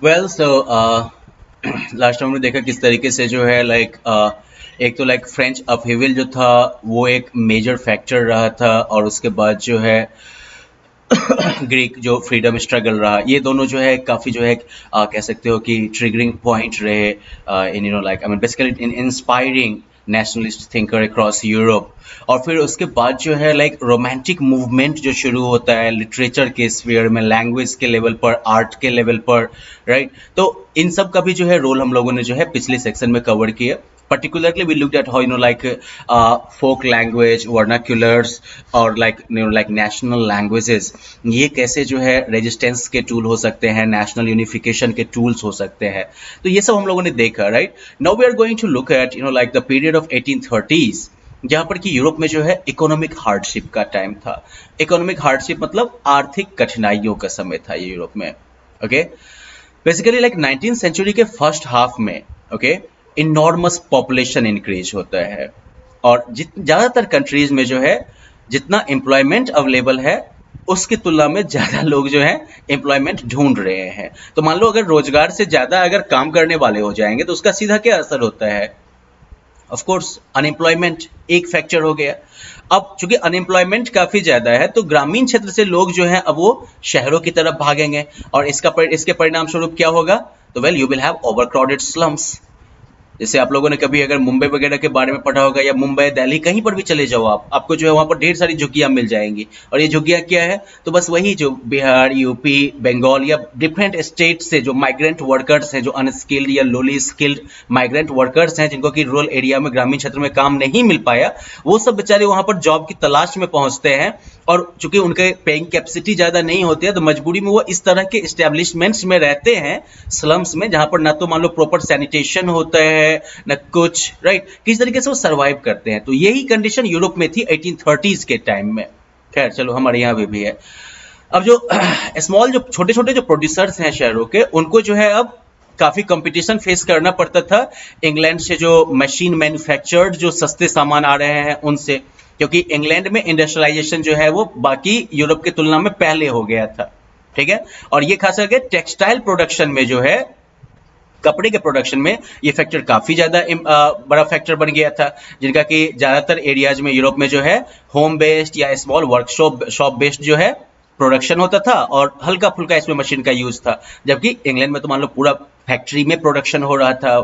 Well so last time हमने देखा किस तरीके से जो है एक तो फ्रेंच अपहीवल जो था वो एक मेजर फैक्टर रहा था, और उसके बाद जो है ग्रीक जो फ्रीडम स्ट्रगल रहा, ये दोनों जो है काफ़ी जो है कह सकते हो कि ट्रिगरिंग पॉइंट रहे in I mean basically in inspiring nationalist thinker across Europe. और फिर उसके बाद जो है रोमांटिक मूवमेंट जो शुरू होता है लिटरेचर के स्फीयर में, लैंग्वेज के लेवल पर, आर्ट के लेवल पर, राइट। तो इन सब का भी जो है रोल हम लोगों ने जो है पिछले सेक्शन में कवर किया। particularly we looked at how folk language vernaculars और national languages, ये कैसे जो है रेजिस्टेंस के टूल हो सकते हैं, नेशनल यूनिफिकेशन के टूल्स हो सकते हैं। तो ये सब हम लोगों ने देखा, right. Now we are going to look at the period of 1830s, जहां पर कि यूरोप में जो है इकोनॉमिक हार्डशिप का टाइम था। इकोनॉमिक हार्डशिप मतलब आर्थिक कठिनाइयों का समय था ये यूरोप में। ओके, बेसिकली 19th सेंचुरी के फर्स्ट हाफ में, ओके, इनॉर्मस पॉपुलेशन इंक्रीज होता है, और ज्यादातर कंट्रीज में जो है जितना एम्प्लॉयमेंट अवेलेबल है उसकी तुलना में ज्यादा लोग जो है एम्प्लॉयमेंट ढूंढ रहे हैं। तो मान लो अगर रोजगार से ज्यादा अगर काम करने वाले हो जाएंगे तो उसका सीधा क्या असर होता है? ऑफ कोर्स अनएम्प्लॉयमेंट एक फैक्टर हो गया। अब चूंकि अनएम्प्लॉयमेंट काफी ज्यादा है तो ग्रामीण क्षेत्र से लोग जो हैं अब वो शहरों की तरफ भागेंगे, और इसके परिणाम स्वरूप क्या होगा? तो well you will have overcrowded slums. जैसे आप लोगों ने कभी अगर मुंबई वगैरह के बारे में पढ़ा होगा, या मुंबई, दिल्ली, कहीं पर भी चले जाओ आप, आपको जो है वहां पर ढेर सारी झुग्गियां मिल जाएंगी। और ये झुग्गियां क्या है? तो बस वही जो बिहार, यूपी, बंगाल या डिफरेंट स्टेट से जो माइग्रेंट वर्कर्स हैं, जो अनस्किल्ड या लोली स्किल्ड माइग्रेंट वर्कर्स हैं, जिनको कि रूरल एरिया में, ग्रामीण क्षेत्र में काम नहीं मिल पाया, वो सब बेचारे वहां पर जॉब की तलाश में पहुंचते हैं। और चूंकि उनके पेइंग कैपेसिटी ज्यादा नहीं होती है तो मजबूरी में वो इस तरह के एस्टेब्लिशमेंट्स में रहते हैं, स्लम्स में, जहां पर ना तो मान लो प्रॉपर सैनिटेशन होता है न कुछ, राइट। किस तरीके से वो सरवाइव करते हैं। तो यही कंडीशन यूरोप में थी 1830s के टाइम में। खैर चलो, हमारे यहाँ भी है। अब जो स्मॉल, जो छोटे छोटे जो प्रोड्यूसर्स हैं शहरों के, उनको जो है अब काफी कंपटीशन फेस करना पड़ता था इंग्लैंड से, जो मशीन मैन्युफैक्चर्ड जो सस्ते सामान आ रहे हैं उनसे, क्योंकि इंग्लैंड में इंडस्ट्रियलाइजेशन जो है वो बाकी यूरोप की तुलना में पहले हो गया था, ठीक है। और ये खास करके टेक्सटाइल प्रोडक्शन में जो है, कपड़े के प्रोडक्शन में, ये फैक्टर काफी ज्यादा बड़ा फैक्टर बन गया था, जिनका कि ज्यादातर एरियाज में यूरोप में जो है होम बेस्ड या स्मॉल वर्कशॉप शॉप बेस्ड जो है प्रोडक्शन होता था, और हल्का फुल्का इसमें मशीन का यूज था। जबकि इंग्लैंड में तो मान लो पूरा फैक्ट्री में प्रोडक्शन हो रहा था।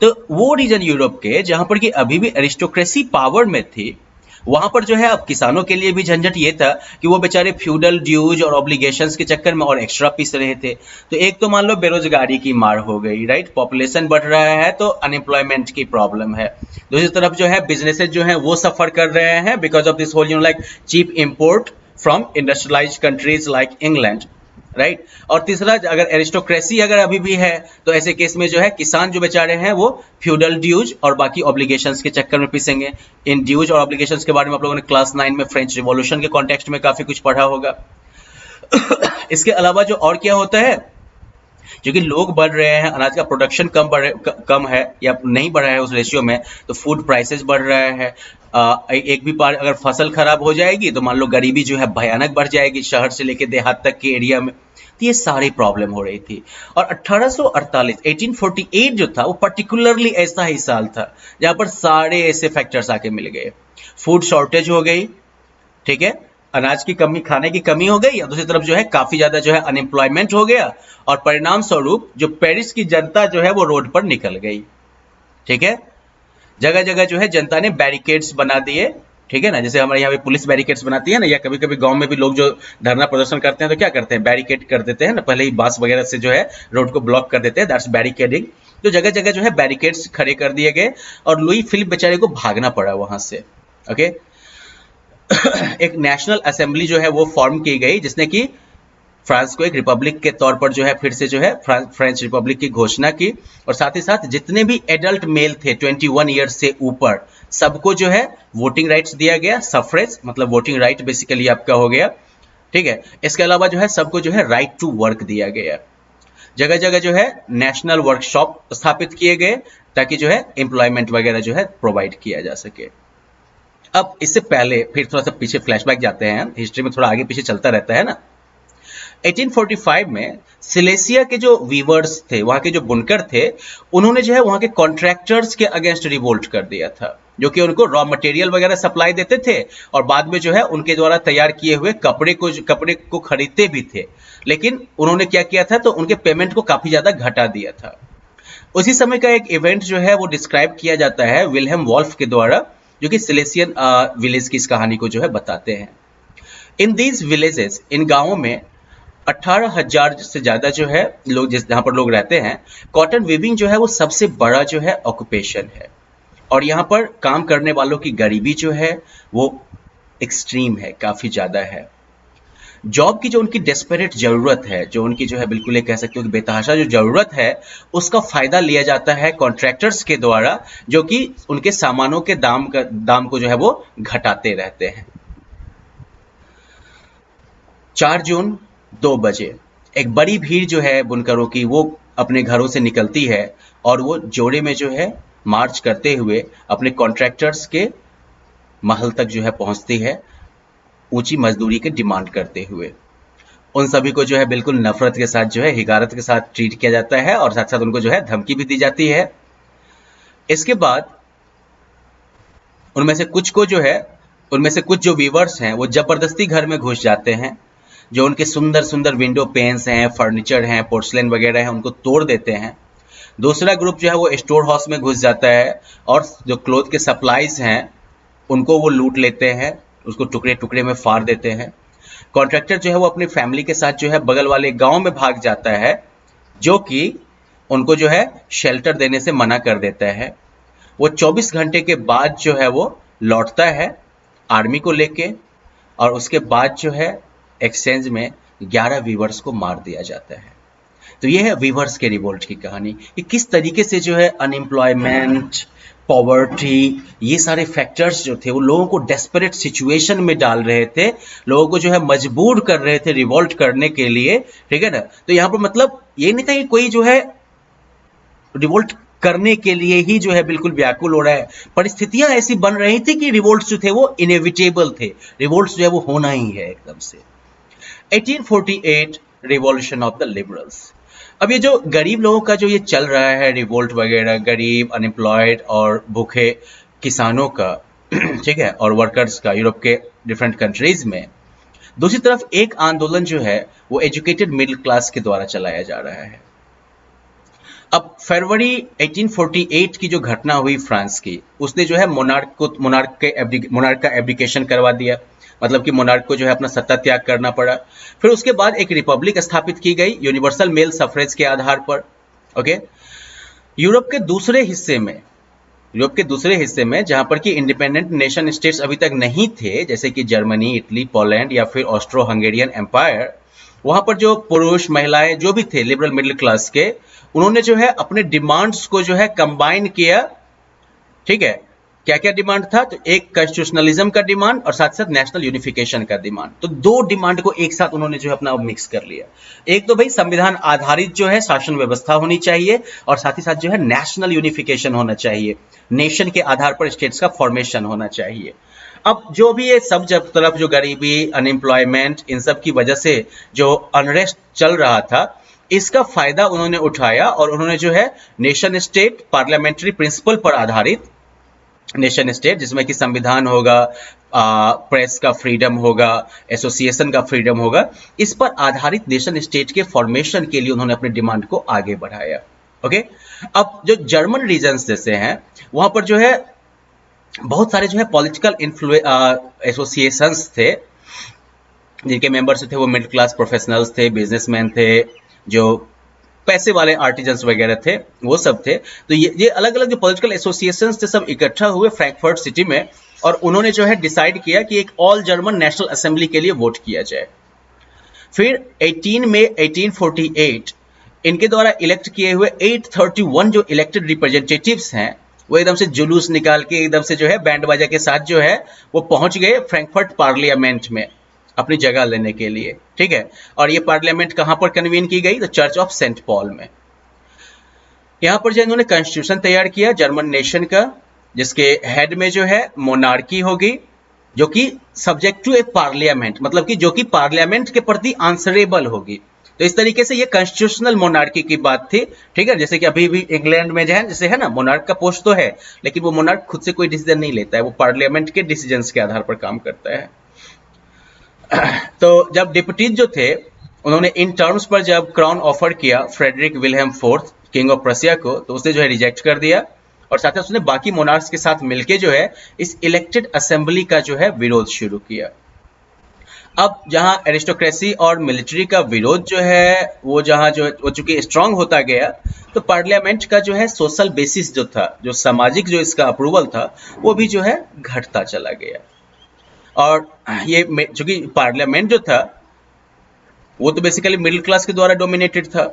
तो वो रीजन यूरोप के जहां पर कि अभी भी एरिस्टोक्रेसी पावर में थी, वहां पर जो है अब किसानों के लिए भी झंझट ये था कि वो बेचारे फ्यूडल ड्यूज और ऑब्लिगेशंस के चक्कर में और एक्स्ट्रा पीस रहे थे। तो एक तो मान लो बेरोजगारी की मार हो गई, राइट, पॉपुलेशन बढ़ रहा है तो अनएम्प्लॉयमेंट की प्रॉब्लम है। दूसरी तरफ जो है बिजनेसेस जो है वो सफर कर रहे हैं because of this whole cheap import from industrialised countries like England, right. और तीसरा, अगर एरिस्टोक्रेसी अगर अभी भी है तो ऐसे केस में जो है किसान जो बेचारे हैं वो फ्यूडल ड्यूज और बाकी ऑब्लिगेशंस के चक्कर में पिसेंगे। इन ड्यूज और ऑब्लिगेशंस के बारे में आप लोगों ने क्लास 9 में फ्रेंच रिवॉल्यूशन के कॉन्टेक्स्ट में काफी कुछ पढ़ा होगा। इसके अलावा जो और क्या होता है, क्योंकि लोग बढ़ रहे हैं, अनाज का प्रोडक्शन कम है या नहीं बढ़ रहा है उस रेशियो में, तो फूड प्राइसेस बढ़ रहा है। एक भी बार अगर फसल खराब हो जाएगी तो मान लो गरीबी जो है भयानक बढ़ जाएगी शहर से लेकर देहात तक के एरिया में। तो ये सारी प्रॉब्लम हो रही थी। और 1848 1848 जो था वो पर्टिकुलरली ऐसा ही साल था जहां पर सारे ऐसे फैक्टर्स आके मिल गए। फूड शॉर्टेज हो गई, ठीक है, अनाज की कमी, खाने की कमी हो गई, और दूसरी तरफ जो है काफी ज्यादा जो है अनएम्प्लॉयमेंट हो गया, और परिणाम स्वरूप जो पेरिस की जनता जो है वो रोड पर निकल गई, ठीक है। जगह जगह जो है जनता ने बैरिकेड्स बना दिए, ठीक है ना, जैसे हमारे यहाँ पे पुलिस बैरिकेड्स बनाती है ना, या कभी कभी गांव में भी लोग जो धरना प्रदर्शन करते हैं तो क्या करते हैं, बैरिकेड कर देते हैं ना, पहले ही बांस वगैरह से जो है रोड को ब्लॉक कर देते हैं, दैट्स बैरिकेडिंग। तो जगह जगह जो है बैरिकेड्स खड़े कर दिए गए, और लुई फिलिप बेचारे को भागना पड़ा वहां से। ओके, एक नेशनल असेंबली जो है वो फॉर्म की गई, जिसने कि फ्रांस को एक रिपब्लिक के तौर पर जो है फिर से जो है फ्रेंच रिपब्लिक की घोषणा की। और साथ ही साथ जितने भी एडल्ट मेल थे 21 ईयर्स से ऊपर, सबको जो है वोटिंग राइट्स दिया गया। सफरेज मतलब वोटिंग राइट बेसिकली आपका हो गया, ठीक है। इसके अलावा जो है सबको जो है राइट टू वर्क दिया गया। जगह जगह जो है नेशनल वर्कशॉप स्थापित किए गए ताकि जो है एम्प्लॉयमेंट वगैरह जो है प्रोवाइड किया जा सके। अब इससे पहले फिर थोड़ा सा पीछे फ्लैशबैक जाते हैं, हिस्ट्री में थोड़ा आगे पीछे चलता रहता है ना। 1845 में सिलेसिया के जो वीवर्स थे, वहां के जो बुनकर थे, उन्होंने जो है वहां के कॉन्ट्रैक्टर्स के अगेंस्ट रिवोल्ट कर दिया था, जो कि उनको रॉ मटेरियल वगैरह सप्लाई देते थे और बाद में जो है उनके द्वारा तैयार किए हुए कपड़े को खरीदते भी थे। लेकिन उन्होंने क्या किया था, तो उनके पेमेंट को काफी ज्यादा घटा दिया था। उसी समय का एक इवेंट जो है वो डिस्क्राइब किया जाता है विल्हेम वॉल्फ के द्वारा, जो कि सिलेसियन विलेज की इस कहानी को जो है बताते हैं। इन दीज विलेजेस, इन गांवों में 18,000 से ज्यादा जो है लोग, जहां पर लोग रहते हैं, कॉटन वीविंग जो है वो सबसे बड़ा जो है ऑक्यूपेशन है। और यहाँ पर काम करने वालों की गरीबी जो है वो एक्सट्रीम है, काफी ज्यादा है। जॉब की जो उनकी डेस्परेट जरूरत है, जो उनकी जो है बिल्कुल कह सकते हो कि बेतहाशा जो जरूरत है, उसका फायदा लिया जाता है कॉन्ट्रैक्टर्स के द्वारा, जो कि उनके सामानों के दाम को जो है वो घटाते रहते हैं। 4 जून 2 बजे एक बड़ी भीड़ जो है बुनकरों की, वो अपने घरों से निकलती है और वो जोड़े में जो है मार्च करते हुए अपने कॉन्ट्रैक्टर्स के महल तक जो है पहुंचती है, ऊंची मजदूरी के डिमांड करते हुए। उन सभी को जो है बिल्कुल नफरत के साथ जो है, हिकारत के साथ ट्रीट किया जाता है और साथ साथ उनको जो है धमकी भी दी जाती है। इसके बाद उनमें से कुछ जो वीवर्स हैं वो जबरदस्ती घर में घुस जाते हैं, जो उनके सुंदर सुंदर विंडो पेन्स हैं, फर्नीचर हैं, पोर्सलेन वगैरह हैं, उनको तोड़ देते हैं। दूसरा ग्रुप जो है वो स्टोर हाउस में घुस जाता है और जो क्लोथ के सप्लाईज हैं उनको वो लूट लेते हैं, उसको टुकड़े टुकड़े में फाड़ देते हैं। कॉन्ट्रैक्टर जो है वो अपनी फैमिली के साथ जो है बगल वाले गांव में भाग जाता है, जो कि उनको जो है शेल्टर देने से मना कर देता है। वो 24 घंटे के बाद जो है वो लौटता है आर्मी को लेके, और उसके बाद जो है एक्सचेंज में 11 वीवर्स को मार दिया जाता है। तो ये है वीवर्स के रिवोल्ट की कहानी, कि किस तरीके से जो है अनएम्प्लॉयमेंट, पॉवर्टी, ये सारे फैक्टर्स जो थे वो लोगों को डेस्परेट सिचुएशन में डाल रहे थे, लोगों को जो है मजबूर कर रहे थे रिवोल्ट करने के लिए, ठीक है ना। तो यहाँ पर मतलब ये नहीं था कि कोई जो है रिवोल्ट करने के लिए ही जो है बिल्कुल व्याकुल हो रहा है, परिस्थितियां ऐसी बन रही थी कि रिवोल्ट्स जो थे वो इनएविटेबल थे, रिवोल्ट्स जो है वो होना ही है एकदम से। 1848 रिवॉल्यूशन ऑफ द लिबरल्स। अब ये जो गरीब लोगों का जो ये चल रहा है रिवोल्ट वगैरह, गरीब, अनएम्प्लॉयड और भूखे किसानों का ठीक है, और वर्कर्स का यूरोप के डिफरेंट कंट्रीज में, दूसरी तरफ एक आंदोलन जो है वो एजुकेटेड मिडिल क्लास के द्वारा चलाया जा रहा है। अब फरवरी 1848 की जो घटना हुई फ्रांस की, उसने जो है मोनार्क का एब्डिकेशन करवा दिया, मतलब कि मोनार्क को जो है अपना सत्ता त्याग करना पड़ा। फिर उसके बाद एक रिपब्लिक स्थापित की गई यूनिवर्सल मेल सफरेज के आधार पर। ओके, यूरोप के दूसरे हिस्से में जहां पर कि इंडिपेंडेंट नेशन स्टेट्स अभी तक नहीं थे, जैसे कि जर्मनी, इटली, पोलैंड या फिर ऑस्ट्रो हंगेरियन एम्पायर, वहां पर जो पुरुष महिलाएं जो भी थे लिबरल मिडिल क्लास के, उन्होंने जो है अपने डिमांड्स को जो है कंबाइन किया। ठीक है, क्या क्या डिमांड था, तो एक कॉन्स्टिट्यूशनलिज्म का डिमांड और साथ साथ नेशनल यूनिफिकेशन का डिमांड। तो दो डिमांड को एक साथ उन्होंने जो है अपना मिक्स कर लिया। एक तो भाई संविधान आधारित जो है शासन व्यवस्था होनी चाहिए, और साथ ही साथ जो है नेशनल यूनिफिकेशन होना चाहिए, नेशन के आधार पर स्टेट्स का फॉर्मेशन होना चाहिए। अब जो भी ये सब जब तरफ जो गरीबी, अनएम्प्लॉयमेंट, इन सब की वजह से जो अनरेस्ट चल रहा था, इसका फायदा उन्होंने उठाया और उन्होंने जो है नेशन स्टेट, पार्लियामेंट्री प्रिंसिपल पर आधारित नेशन स्टेट, जिसमें कि संविधान होगा, प्रेस का फ्रीडम होगा, एसोसिएशन का फ्रीडम होगा, इस पर आधारित नेशन स्टेट के फॉर्मेशन के लिए उन्होंने अपने डिमांड को आगे बढ़ाया। ओके, अब जो जर्मन रीजन्स जैसे हैं, वहां पर जो है बहुत सारे जो है पॉलिटिकल एसोसिएशंस थे, जिनके मेंबर्स थे वो मिडिल क्लास प्रोफेशनल्स थे, बिजनेसमैन थे, जो पैसे वाले आर्टिजन्स वगैरह थे, वो सब थे। तो ये अलग अलग जो पॉलिटिकल एसोसिएशंस थे सब इकट्ठा हुए फ्रैंकफर्ट सिटी में, और उन्होंने जो है डिसाइड किया कि एक ऑल जर्मन नेशनल असेंबली के लिए वोट किया जाए। फिर 18 मई 1848 इनके द्वारा इलेक्ट किए हुए 831 जो इलेक्टेड रिप्रेजेंटेटिव्स हैं, वो एकदम से जुलूस निकाल के एकदम से जो है बैंड बाजा के साथ जो है वो पहुंच गए फ्रैंकफर्ट पार्लियामेंट में अपनी जगह लेने के लिए। ठीक है, और ये पार्लियामेंट कहां पर कन्वीन की गई, तो चर्च ऑफ सेंट पॉल में। यहां पर जो इन्होंने कॉन्स्टिट्यूशन तैयार किया जर्मन नेशन का, जिसके हेड में जो है मोनार्की होगी, जो कि सब्जेक्ट टू ए पार्लियामेंट, मतलब कि जो कि पार्लियामेंट के प्रति आंसरेबल होगी। तो इस तरीके से ये कॉन्स्टिट्यूशनल मोनार्की की बात थी, ठीक है। जैसे कि अभी भी इंग्लैंड में जो है, जैसे है ना, मोनार्क का पोस्ट तो है, लेकिन वो मोनार्क खुद से कोई डिसीजन नहीं लेता है, वो पार्लियामेंट के डिसीजंस के आधार पर काम करता है। तो जब डिप्यूटीज जो थे, उन्होंने इन टर्म्स पर जब क्राउन ऑफर किया Frederick Wilhelm fourth king of Prussia को, तो उसने जो है रिजेक्ट कर दिया, और साथ ही उसने बाकी मोनार्क्स के साथ मिलके जो है इस इलेक्टेड असेंबली का जो है विरोध शुरू किया। अब जहां एरिस्टोक्रेसी और मिलिट्री का विरोध जो है वो जहां जो वो चूंकि स्ट्रांग होता गया, तो पार्लियामेंट का जो है सोशल बेसिस जो था, जो सामाजिक जो इसका अप्रूवल था, वो भी जो है घटता चला गया। और ये चूंकि पार्लियामेंट जो था वो तो बेसिकली मिडिल क्लास के द्वारा डोमिनेटेड था,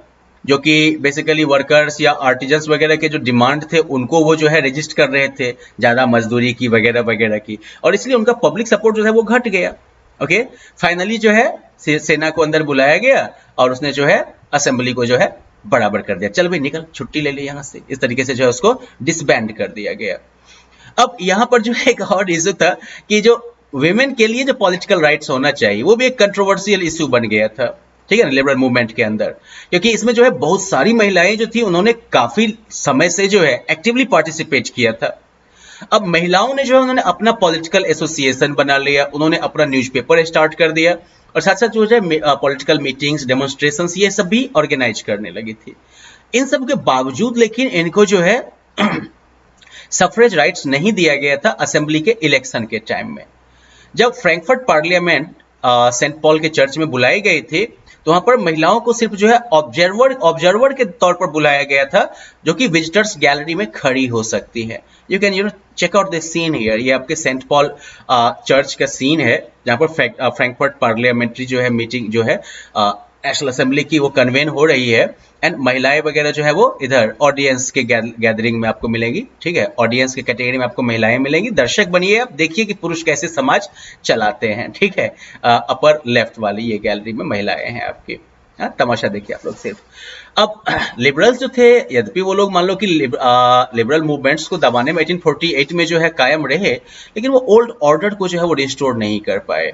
जो कि बेसिकली वर्कर्स या आर्टिजन्स वगैरह के जो डिमांड थे उनको वो जो है रजिस्ट कर रहे थे, ज़्यादा मजदूरी की वगैरह वगैरह की, और इसलिए उनका पब्लिक सपोर्ट जो है वो घट गया। ओके, फाइनली जो है सेना को अंदर बुलाया गया और उसने जो है असेंबली को जो है बराबर कर दिया, चल भाई निकल, छुट्टी ले ली यहाँ से, इस तरीके से जो है उसको डिसबैंड कर दिया गया। अब यहाँ पर जो है एक और इशू था कि जो विमेन के लिए जो पॉलिटिकल राइट्स होना चाहिए, वो भी एक कंट्रोवर्शियल इशू बन गया था, ठीक है ना, लिबरल मूवमेंट के अंदर, क्योंकि इसमें जो है बहुत सारी महिलाएं जो थी उन्होंने काफी समय से जो है एक्टिवली पार्टिसिपेट किया था। अब महिलाओं ने जो है उन्होंने अपना पॉलिटिकल एसोसिएशन बना लिया, उन्होंने अपना न्यूज़पेपर स्टार्ट कर दिया, और साथ साथ जो है पॉलिटिकल मीटिंग्स, डेमोन्स्ट्रेशंस, ये सब भी ऑर्गेनाइज करने लगी थी। इन सब के बावजूद लेकिन इनको जो है सफरेज राइट्स नहीं दिया गया था असेंबली के इलेक्शन के टाइम में। जब फ्रैंकफर्ट पार्लियामेंट सेंट पॉल के चर्च में बुलाई गई थी, तो वहां पर महिलाओं को सिर्फ जो है ऑब्जर्वर के तौर पर बुलाया गया था, जो कि विजिटर्स गैलरी में खड़ी हो सकती है। You can check out this scene here, ये आपके सेंट पॉल चर्च का सीन है, जहां पर फ्रैंकफर्ट पार्लियामेंट्री जो है मीटिंग जो है नेशनल असेंबली की वो कन्वेन हो रही है, एंड महिलाएं वगैरह जो है वो इधर ऑडियंस के गैदरिंग में आपको मिलेंगी, ठीक है, ऑडियंस के कैटेगरी में आपको महिलाएं मिलेंगी। दर्शक बनिए, आप देखिए कि पुरुष कैसे समाज चलाते हैं, ठीक है। अपर लेफ्ट वाली ये गैलरी में महिलाएं हैं आपकी, तमाशा देखिए आप लोग सिर्फ। अब लिबरल्स जो थे, यद्यपि वो लोग मान लो कि लिबरल मूवमेंट्स को दबाने में 1848 में जो है कायम रहे, लेकिन वो ओल्ड ऑर्डर को जो है वो रिस्टोर नहीं कर पाए।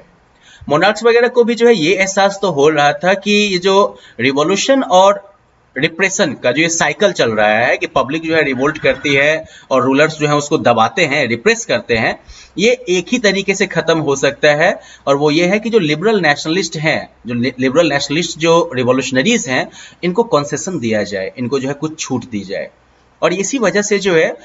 मोनार्क्स वगैरह को भी जो है ये एहसास तो हो रहा था कि ये जो रिवॉल्यूशन और रिप्रेशन का जो ये साइकिल चल रहा है, कि पब्लिक जो है रिवोल्ट करती है और रूलर्स जो है उसको दबाते हैं, रिप्रेस करते हैं, ये एक ही तरीके से खत्म हो सकता है, और वो ये है कि जो लिबरल नेशनलिस्ट हैं, जो लिबरल नेशनलिस्ट जो रिवॉल्यूशनरीज हैं, इनको कंसेशन दिया जाए, इनको जो है कुछ छूट दी जाए। और इसी वजह से जो है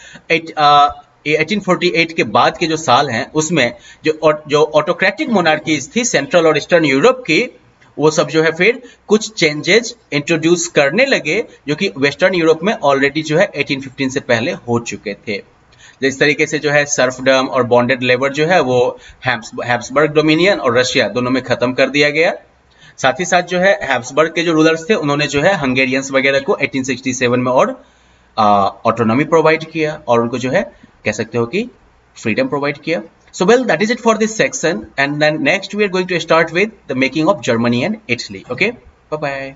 1848 के बाद के जो साल हैं उसमें जो ऑटोक्रेटिक मोनार्कीज थी सेंट्रल और ईस्टर्न यूरोप की, वो सब जो है फिर कुछ चेंजेस इंट्रोड्यूस करने लगे, जो कि वेस्टर्न यूरोप में ऑलरेडी जो है 1815 से पहले हो चुके थे। जिस तरीके से जो है सर्फडम और बॉन्डेड लेबर जो है वो हैब्सबर्ग डोमिनियन और रशिया दोनों में खत्म कर दिया गया। साथ ही साथ जो है हैब्सबर्ग के जो रूलर्स थे उन्होंने जो है हंगेरियंस वगैरह को 1867 में और ऑटोनॉमी प्रोवाइड किया, और उनको जो है कह सकते हो कि फ्रीडम प्रोवाइड किया। So well, that is it for this section, and then next we are going to start with the making of Germany and Italy. Okay, bye bye.